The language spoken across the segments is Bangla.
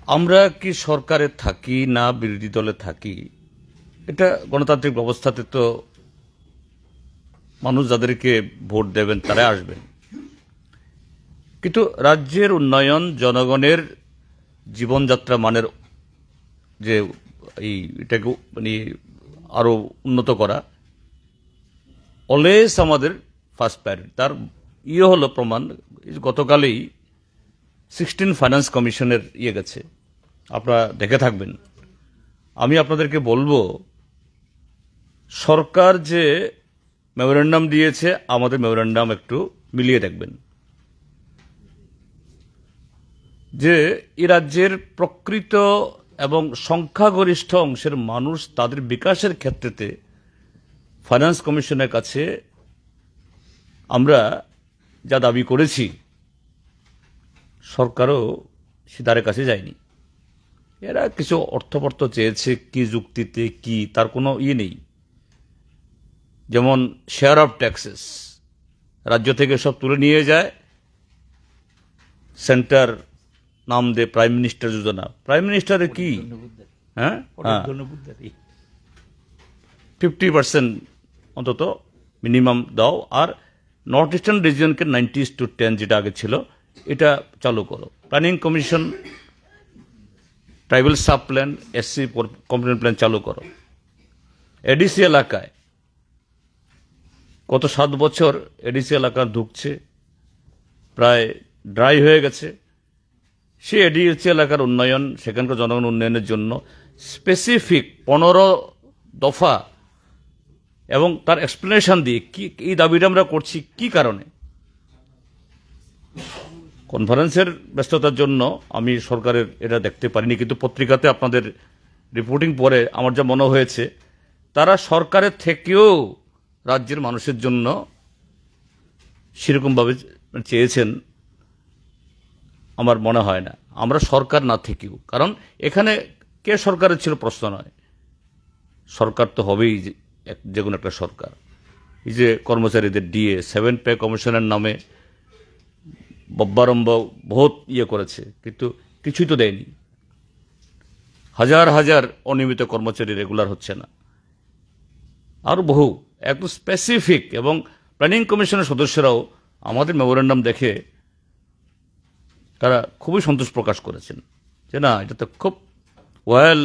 আমরা কি সরকারে থাকি না বিরোধী দলে থাকি, এটা গণতান্ত্রিক ব্যবস্থাতে তো মানুষ যাদেরকে ভোট দেবেন তারা আসবেন। কিন্তু রাজ্যের উন্নয়ন, জনগণের জীবনযাত্রা মানের যে এটাকে মানে আরো উন্নত করা অলওয়েজ আমাদের ফার্স্ট প্রায়োরিটি। তার হলো প্রমাণ, গতকালই 16 ফাইন্যান্স কমিশনের গেছে, আপনারা দেখে থাকবেন। আমি আপনাদেরকে বলবো, সরকার যে মেমোরেন্ডাম দিয়েছে আমাদের মেমোরেন্ডাম একটু মিলিয়ে দেখবেন, যে এই রাজ্যের প্রকৃত এবং সংখ্যাগরিষ্ঠ অংশের মানুষ তাদের বিকাশের ক্ষেত্রেতে ফাইন্যান্স কমিশনের কাছে আমরা যা দাবি করেছি সরকারও সে দ্বারের কাছে যায়নি। এরা কিছু অর্থবর্থ চেয়েছে, কি যুক্তিতে কি তার কোনো নেই। যেমন শেয়ার অফ ট্যাক্সেস রাজ্য থেকে সব তুলে নিয়ে যায়, সেন্টার নাম দে প্রাইম মিনিস্টার যোজনা। প্রাইম মিনিস্টারের কি, হ্যাঁ 50% অন্তত মিনিমাম দাও, আর নর্থ ইস্টার্ন রিজিয়নকে 90:10 যেটা আগে ছিল এটা চালু করো। Planning commission, tribal sub plan, SC component plan চালু করো। এডিসি এলাকায় গত 7 বছর এডিসি এলাকা ঢুকছে, প্রায় ড্রাই হয়ে গেছে। সে এডিসি এলাকার উন্নয়ন, সেখানকার জনগণ উন্নয়নের জন্য স্পেসিফিক 15 দফা এবং তার এক্সপ্লেনেশন দিয়ে কি এই দাবিটা আমরা করছি কি কারণে। কনফারেন্সের ব্যস্ততার জন্য আমি সরকারের এটা দেখতে পারিনি, কিন্তু পত্রিকাতে আপনাদের রিপোর্টিং পরে আমার যা মনে হয়েছে, তারা সরকারের থেকেও রাজ্যের মানুষের জন্য সেরকমভাবে চেয়েছেন আমার মনে হয় না। আমরা সরকার না থেকেও, কারণ এখানে কে সরকারের ছিল প্রশ্ন নয়, সরকার তো হবেই যে কোনো একটা সরকার। এই যে কর্মচারীদের ডিএ 7 পে কমিশনের নামে বব্বারম্ব বহুত করেছে, কিন্তু কিছুই তো দেয়নি। হাজার হাজার অনিয়মিত কর্মচারী রেগুলার হচ্ছে না, আর বহু একটু স্পেসিফিক। এবং প্ল্যানিং কমিশনের সদস্যরাও আমাদের মেমোরেন্ডাম দেখে তারা খুবই সন্তোষ প্রকাশ করেছেন যে না, এটা তো খুব ওয়েল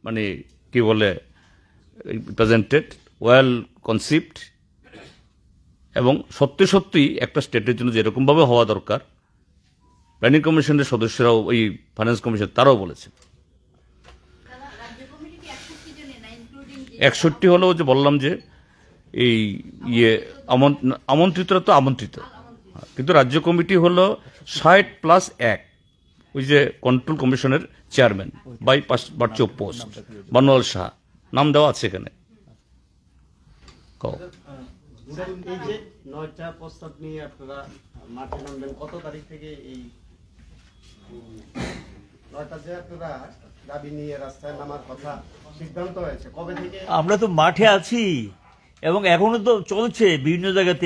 মানে কি বলে প্রেজেন্টেড, ওয়েল কনসিপ্ট, এবং সত্যি সত্যি একটা স্টেটের জন্য যেরকমভাবে হওয়া দরকার প্ল্যানিং কমিশনের সদস্যরাও, ওই ফাইন্যান্স কমিশন তারাও বলেছেন। 61 হলো যে বললাম যে এই আমন্ত্রিতরা তো আমন্ত্রিত, কিন্তু রাজ্য কমিটি হলো 60+1, ওই যে কন্ট্রোল কমিশনের চেয়ারম্যান বাই বার্চি অফ পোস্ট বানোয়াল শাহ নাম দেওয়া আছে এখানে। এই যে 9টা প্রস্তাব নিয়ে আপনারা মাঠে নামবেন, কত তারিখ থেকে এই 9টা যে আপনারা দাবি নিয়ে রাস্তায় নামার কথা সিদ্ধান্ত হয়েছে, কবে থেকে? আমরা তো মাঠে আছি এবং এখনো তো চলছে বিভিন্ন জায়গাতে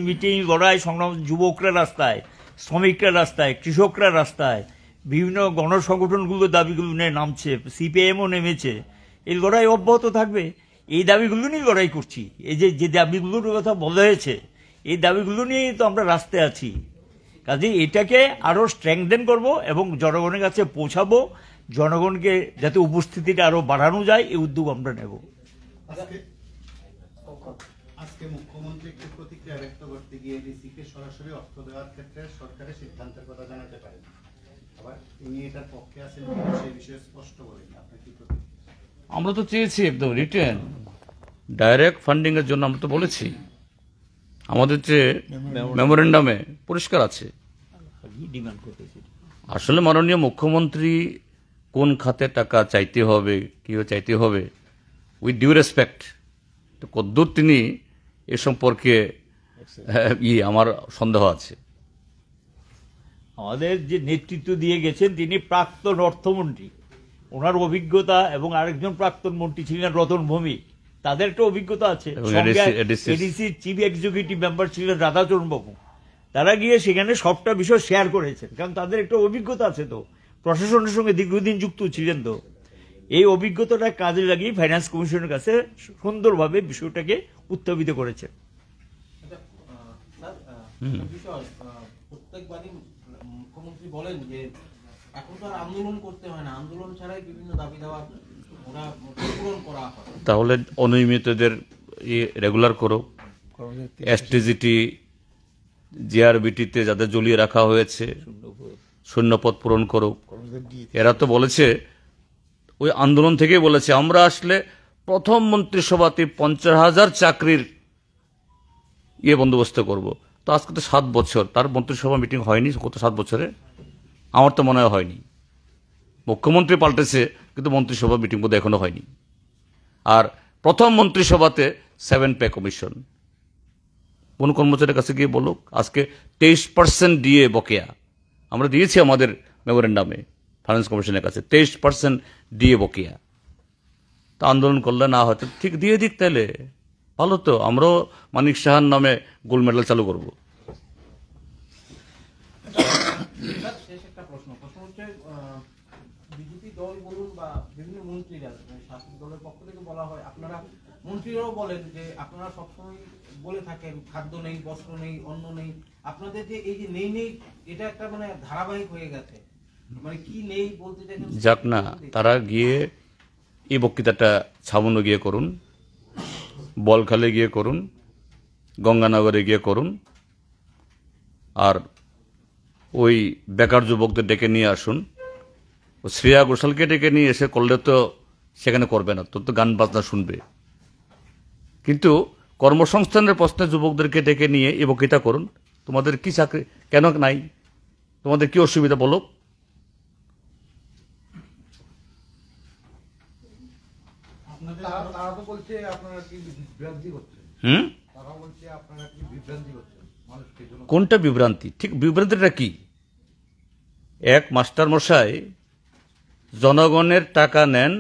মিটিং লড়াই সংগ্রাম। যুবকরা রাস্তায়, শ্রমিকরা রাস্তায়, কৃষকরা রাস্তায়, বিভিন্ন গণসংগঠনগুলো দাবিগুলো নিয়ে নামছে, সিপিআইএমও নেমেছে। এই লড়াই অব্যাহত থাকবে। এই দাবিগুলো নিয়ে লড়াই করছি। এই যে দাবিগুলোর কথা বলা হয়েছে, এই দাবিগুলো নিয়েই তো আমরা রাস্তায় আছি। কাজে এটাকে আরো স্ট্রেংথেন করব এবং জনগণের কাছে পৌঁছাবো, জনগণকে যাতে উপস্থিতিটা আরো বাড়ানো যায় এই উদ্যোগ আমরা নেব। আজকে মুখ্যমন্ত্রী একটি প্রতিক্রিয়া ব্যক্ত করতে গিয়ে ডিসিকে সরাসরি অর্থ দেওয়ার ক্ষেত্রে সরকারের সিদ্ধান্তের কথা জানাতে পারেন, আবার তিনি এটার পক্ষে আছেন সেই বিষয়ে স্পষ্ট বলেন, আপনি কি প্রতিক্রিয়া? আমরা তো চেয়েছি একদম রিটার্ন ডাইরেক্ট ফান্ডিং এর জন্য। আমরা তো বলেছি আমাদের যে মেমোরেন্ডামে পরিষ্কার আছে। আসলে মাননীয় মুখ্যমন্ত্রী কোন খাতে টাকা চাইতে হবে, কিভাবে চাইতে হবে, উইথ ডিউ রেসপেক্ট, তো কদ্দূর তিনি এ সম্পর্কে আমার সন্দেহ আছে। আমাদের যে নেতৃত্ব দিয়ে গেছেন তিনি প্রাক্তন অর্থমন্ত্রী, ওনার অভিজ্ঞতা, এবং আরেকজন প্রাক্তন মন্ত্রী ছিলেন রতন ভৌমিক, তাদের একটা অভিজ্ঞতা আছে। এডিসির চিফ এক্সিকিউটিভ মেম্বার ছিলেন রাধাচরণ বাবু, তারা গিয়ে সেখানে সবটা বিষয় শেয়ার করেছেন, কারণ তাদের একটা অভিজ্ঞতা আছে। তো প্রশাসনের সঙ্গে দীর্ঘদিন যুক্ত ছিলেন, তো এই অভিজ্ঞতাটা কাজে লাগিয়ে ফাইন্যান্স কমিশনের কাছে সুন্দরভাবে বিষয়টাকে উত্থাপিত করেছে। প্রত্যেকবারই মুখ্যমন্ত্রী বলেন যে এখন তো আর আন্দোলন করতে হয় না, আন্দোলন ছাড়াই বিভিন্ন দাবি দেওয়া ওরা পূরণ করা হয়। তাহলে অনিয়মিতদের রেগুলার করো, এসটিজিটি জিআরবিটিতে যাদের ঝুলিয়ে রাখা হয়েছে শূন্যপদ পূরণ করো। এরা তো বলেছে, ওই আন্দোলন থেকেই বলেছে আমরা আসলে প্রথম মন্ত্রিসভাতে 50,000 চাকরির বন্দোবস্ত করব। তো আজকে তো 7 বছর, তার মন্ত্রিসভা মিটিং হয়নি গত 7 বছরে, আমার তো মনে হয়নি। মুখ্যমন্ত্রী পাল্টেছে কিন্তু মন্ত্রিসভা মিটিং বোধহয় এখনো হয়নি। আর প্রথম মন্ত্রিসভাতে 7 পে কমিশন, কোন কর্মচারীর কাছে গিয়ে বলুক আজকে 23% ডিএ বকেয়া আমরা দিয়েছি আমাদের মেমোরেন্ডামে ফাইন্যান্স কমিশনের কাছে, 23% ডিএ বকেয়া। তা আন্দোলন করলে না হয়তো ঠিক দিয়ে দিক, তাহলে ভালো তো, আমরাও মানিক সাহার নামে গোল্ড মেডেল চালু করব। শেষ একটা প্রশ্ন হচ্ছে, বিজেপি দল বলুন বা বিভিন্ন মন্ত্রীরা, শাসক দলের পক্ষ থেকে বলা হয়, আপনারা মন্ত্রীরাও বলেন যে আপনারা সবসময় বলে থাকেন খাদ্য নেই, বস্ত্র নেই, অন্ন নেই। আপনাদের যে এই যে নেই নেই, এটা একটা মানে ধারাবাহিক হয়ে গেছে, মানে কি নেই বলতে চাইছেন? যাক না, তারা গিয়ে এই বক্তৃতাটা ছামন্ন গিয়ে করুন, বলখালে গিয়ে করুন, গঙ্গানগরে গিয়ে করুন, আর ওই বেকার যুবকদের ডেকে নিয়ে আসুন। শ্রেয়া ঘোষালকে ডেকে নিয়ে এসে করলে তো সেখানে করবে না, তোর তো গান বাজনা শুনবে। কিন্তু কর্মসংস্থানের প্রশ্নে যুবকদেরকে ডেকে নিয়ে এই বক্তৃতা করুন। তোমাদের কি চাকরি কেন নাই, তোমাদের কি অসুবিধা বলো। তারা তো বলছে আপনারা কি বিভ্রান্তি করছেন, তারা বলছে আপনারা কি বিভ্রান্তি করছেন মানুষকে। কোনটা বিভ্রান্তি? ঠিক বিভ্রান্তিটা কি? এক মাস্টার মশাই জনগণের টাকা নেন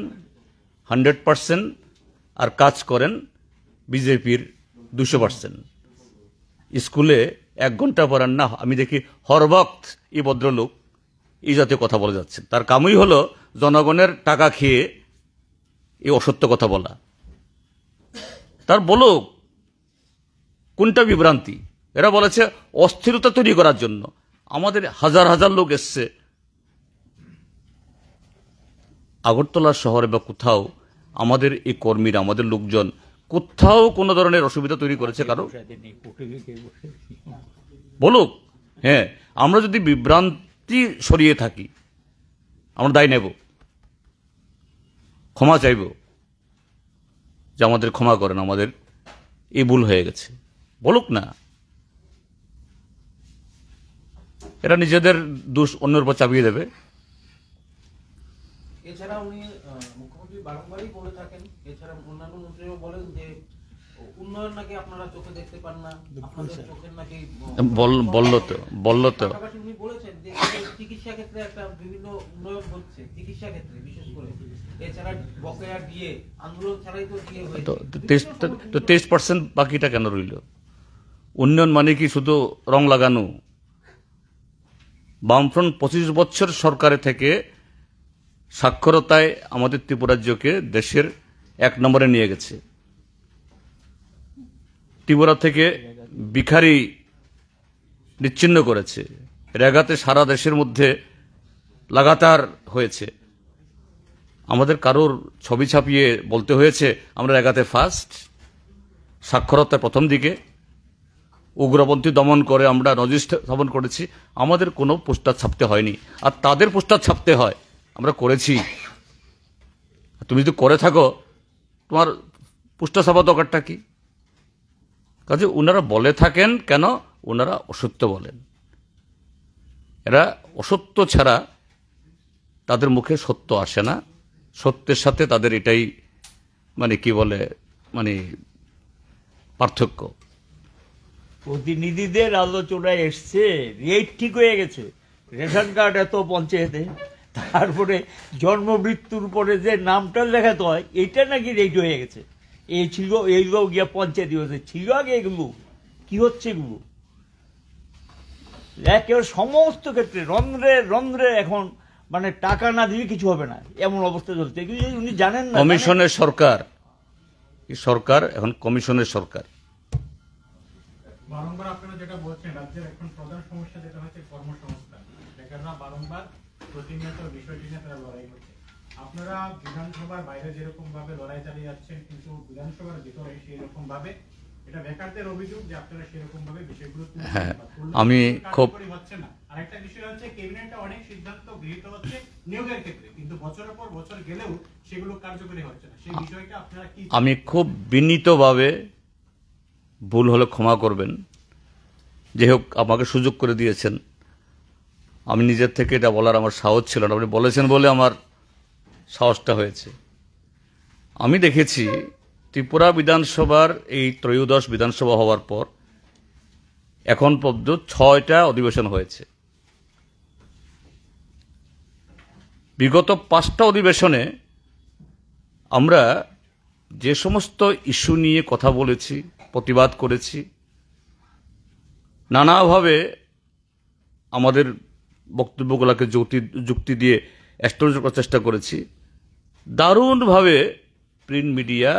100% আর কাজ করেন বিজেপির 200%। স্কুলে 1 ঘন্টা পড়ান না, আমি দেখি হরবক্ত এই ভদ্রলোক এই জাতীয় কথা বলে যাচ্ছেন। তার কামই হলো জনগণের টাকা খেয়ে এই অসত্য কথা বলা। তার বলুক কোনটা বিভ্রান্তি। এরা বলেছে অস্থিরতা তৈরি করার জন্য। আমাদের হাজার হাজার লোক এসছে আগরতলা শহরে বা কোথাও, আমাদের এই কর্মীরা, আমাদের লোকজন কোথাও কোনো ধরনের অসুবিধা তৈরি করেছে কারো? বলুক। হ্যাঁ, আমরা যদি বিভ্রান্তি সরিয়ে থাকি আমরা দায় নেব, ক্ষমা চাইব যে আমাদের ক্ষমা করেন, আমাদের এই ভুল হয়ে গেছে। বলুক না, এরা নিজেদের দোষ অন্যের উপর চাপিয়ে দেবে। এছাড়া উনি মুখ্যমন্ত্রী বারংবারই বলে থাকেন, এছাড়া অন্যান্য মন্ত্রীও বলেন যে উন্নয়ন নাকি আপনারা চোখে দেখতে পান না, আপনাদের চোখের নাকি বললো তো পাশাপাশি উনি বলেছেন যে চিকিৎসা ক্ষেত্রে একটা বিভিন্ন উন্নয়ন হচ্ছে, চিকিৎসা ক্ষেত্রে বিশেষ করে। এছাড়া বকেয়া দিয়ে আন্দোলন ছাড়াই তো দিয়ে হয়েছে, তো 23% বাকিটা কেন রইল? উন্নয়ন মানে কি শুধু রং লাগানো? বামফ্রন্ট 25 বছর সরকারে থেকে সাক্ষরতায় আমাদের ত্রিপুরা রাজ্যকে দেশের 1 নম্বরে নিয়ে গেছে। ত্রিপুরা থেকে ভিখারি নিচ্ছিন্ন করেছে। রেগাতে সারা দেশের মধ্যে লাগাতার হয়েছে। আমাদের কারোর ছবি ছাপিয়ে বলতে হয়েছে আমরা রেগাতে ফার্স্ট, সাক্ষরতার প্রথম দিকে, উগ্রপন্থী দমন করে আমরা নজির স্থাপন করেছি। আমাদের কোনো পোস্টার ছাপতে হয়নি, আর তাদের পোস্টার ছাপতে হয়। আমরা করেছি। তুমি যদি করে থাকো তোমার পোস্টার ছাপা দরকারটা কি? কাজে ওনারা বলে থাকেন কেন? ওনারা অসত্য বলেন। এরা অসত্য ছাড়া তাদের মুখে সত্য আসে না। সত্যের সাথে তাদের এটাই মানে কি বলে মানে পার্থক্য। প্রতিনিধিদের আলোচনায় এসছে, রেট ঠিক হয়ে গেছে, রেশন কার্ড এত পঞ্চায়েতে, তারপরে জন্ম মৃত্যুর পরে যে নামটা লেখাতে হয় এটা নাকি রেট হয়ে গেছে। এই ছিল, এইগুলো গিয়া পঞ্চায়েত হয়েছে, ছিল আগে এগুলো। কি হচ্ছে এগুলো? একেবারে সমস্ত ক্ষেত্রে রন্ধ্রে রন্ধ্রে এখন মানে টাকা না দিলে কিছু হবে না, এমন অবস্থা চলছে। কিন্তু উনি জানেন না, কমিশনের সরকার, এই সরকার এখন কমিশনের সরকার। বারংবার আপনারা যেটা বলছেন, রাজ্যের এখন প্রধান সমস্যা যেটা হচ্ছে কর্মসংস্থান। বেকাররা বারংবার প্রতিনিয়ত বিষয়টি নিয়ে তারা লড়াই করছে। আপনারা বিধানসভার বাইরে যেরকম ভাবে লড়াই চালিয়ে যাচ্ছেন, কিন্তু বিধানসভার ভিতরে সেই রকম ভাবে এটা বেকারদের অভিযোগ যে আপনারা সেরকম ভাবে বিষয়গুলো তুলছেন হ্যাঁ, বা তুললে আমি কার্যকরী হচ্ছে না। আরেকটা বিষয় হচ্ছে ক্যাবিনেটে অনেক সিদ্ধান্ত গৃহীত হচ্ছে নিয়োগের ক্ষেত্রে, কিন্তু বছরের পর বছর গেলেও সেগুলো কার্যকরী হচ্ছে না। সেই বিষয়টা আপনারা কি? আমি খুব বিনীতভাবে, ভুল হলে ক্ষমা করবেন, যাই হোক আমাকে সুযোগ করে দিয়েছেন, আমি নিজের থেকে এটা বলার আমার সাহস ছিল না, আপনি বলেছেন বলে আমার সাহসটা হয়েছে। আমি দেখেছি ত্রিপুরা বিধানসভার এই ত্রয়োদশ বিধানসভা হওয়ার পর এখন পর্যন্ত 6টা অধিবেশন হয়েছে। বিগত 5টা অধিবেশনে আমরা যে সমস্ত ইস্যু নিয়ে কথা বলেছি, প্রতিবাদ করেছি, নানাভাবে আমাদের বক্তব্যগুলোকে যুক্তি দিয়ে এস্টাবলিশ করার চেষ্টা করেছি, দারুণভাবে print media,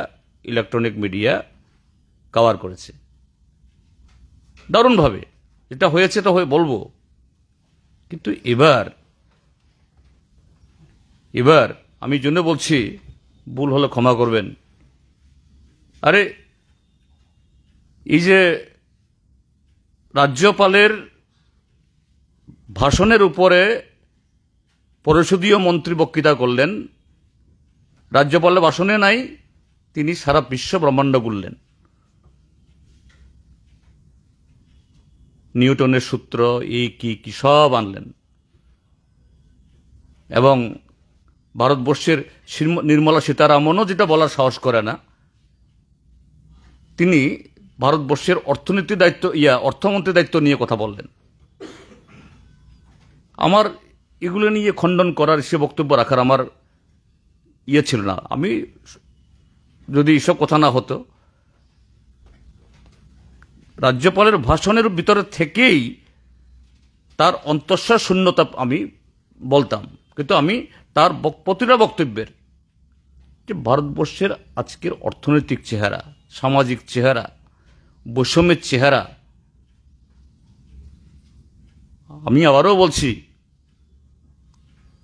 electronic media cover করেছে, দারুণভাবে। যেটা হয়েছে তো বলবো, কিন্তু এবার আমি জন্য বলছি, ভুল হলে ক্ষমা করবেন। আরে এই যে রাজ্যপালের ভাষণের উপরে পরিষদীয় মন্ত্রী বক্তৃতা করলেন, রাজ্যপালের ভাষণে নাই, তিনি সারা বিশ্ব ব্রহ্মাণ্ড ঘুরলেন, নিউটনের সূত্র এই কি সব আনলেন, এবং ভারতবর্ষের নির্মলা সীতারামনও যেটা বলার সাহস করে না, তিনি ভারতবর্ষের অর্থমন্ত্রীর দায়িত্ব নিয়ে কথা বললেন। আমার এগুলো নিয়ে খণ্ডন করার, সে বক্তব্য রাখার আমার ছিল না। আমি যদি এসব কথা না হতো, রাজ্যপালের ভাষণের ভিতরে থেকেই তার অন্তঃসার শূন্যতা আমি বলতাম, কিন্তু আমি তার প্রতিটা বক্তব্যের যে ভারতবর্ষের আজকের অর্থনৈতিক চেহারা, সামাজিক চেহারা, বৈষম্যের চেহারা, আমি আবারও বলছি,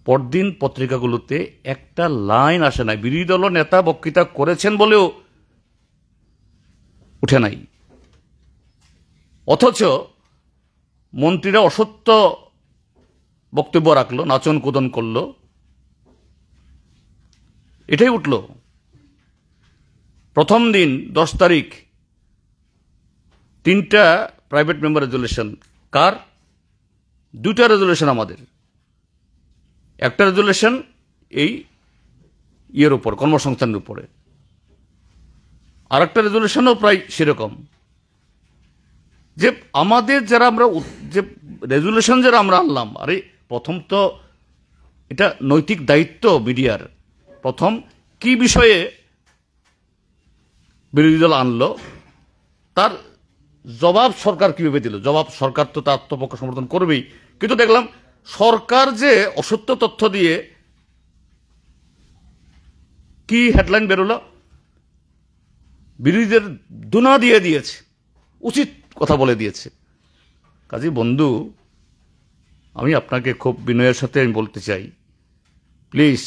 পরদিন পত্রিকাগুলোতে একটা লাইন আসে নাই, বিরোধী দল নেতা বক্তৃতা করেছেন বলেও উঠে নাই, অথচ মন্ত্রীরা অসত্য বক্তব্য রাখলো, নাচন কুদন করলো, এটাই উঠল। প্রথম দিন 10 তারিখ 3টা প্রাইভেট মেম্বার রেজুলেশন, কার? 2টা রেজুলেশন আমাদের, একটা রেজুলেশন এই ইয়ের উপর, কর্মসংস্থানের উপরে, আর একটা রেজুলেশনও প্রায় সেরকম। যে আমাদের যারা আমরা যে রেজুলেশন যারা আমরা আনলাম, আরে প্রথম তো এটা নৈতিক দায়িত্ব মিডিয়ার, প্রথম কি বিষয়ে বিরোধী দল আনলো, তার জবাব সরকার কিভাবে দিল, জবাব সরকার তো তার আত্মপক্ষ সমর্থন করবেই, কিন্তু দেখলাম সরকার যে অসত্য তথ্য দিয়ে কি হেডলাইন বেরোলো, বিরোধীদের দুনা দিয়ে দিয়েছে, উচিত কথা বলে দিয়েছে। কাজী বন্ধু, আমি আপনাকে খুব বিনয়ের সাথে আমি বলতে চাই, please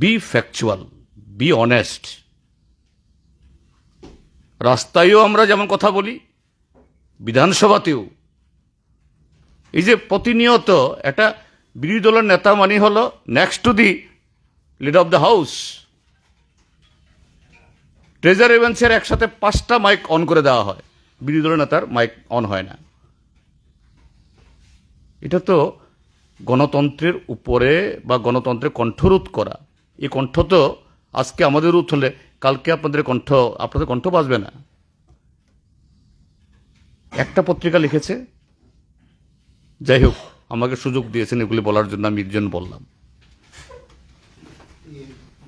be factual, be honest. রাস্তায়ও আমরা যেমন কথা বলি, বিধানসভাতেও এই যে প্রতিনিয়ত একটা বিরোধী দলের নেতা মানে হলো next to the leader of the house, treasury বেঞ্চের একসাথে 5টা মাইক অন করে দেওয়া হয়, বিরোধী দলের নেতার মাইক অন হয় না। এটা তো গণতন্ত্রের উপরে বা গণতন্ত্রের কণ্ঠরোধ করা। এই কণ্ঠ তো আজকে আমাদের রোধ হলে কালকে আপনাদের কণ্ঠ বাজবে না। একটা পত্রিকা লিখেছে, যাই হোক আমাকে সুযোগ দিয়েছেন এগুলি বলার জন্য, আমি একজন বললাম।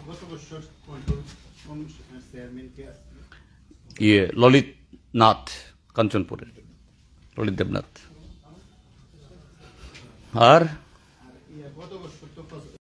গত বছর কোন চেয়ারম্যানকে ললিত নাথ, কাঞ্চনপুরের ললিত দেবনাথ। আর কত বছর তো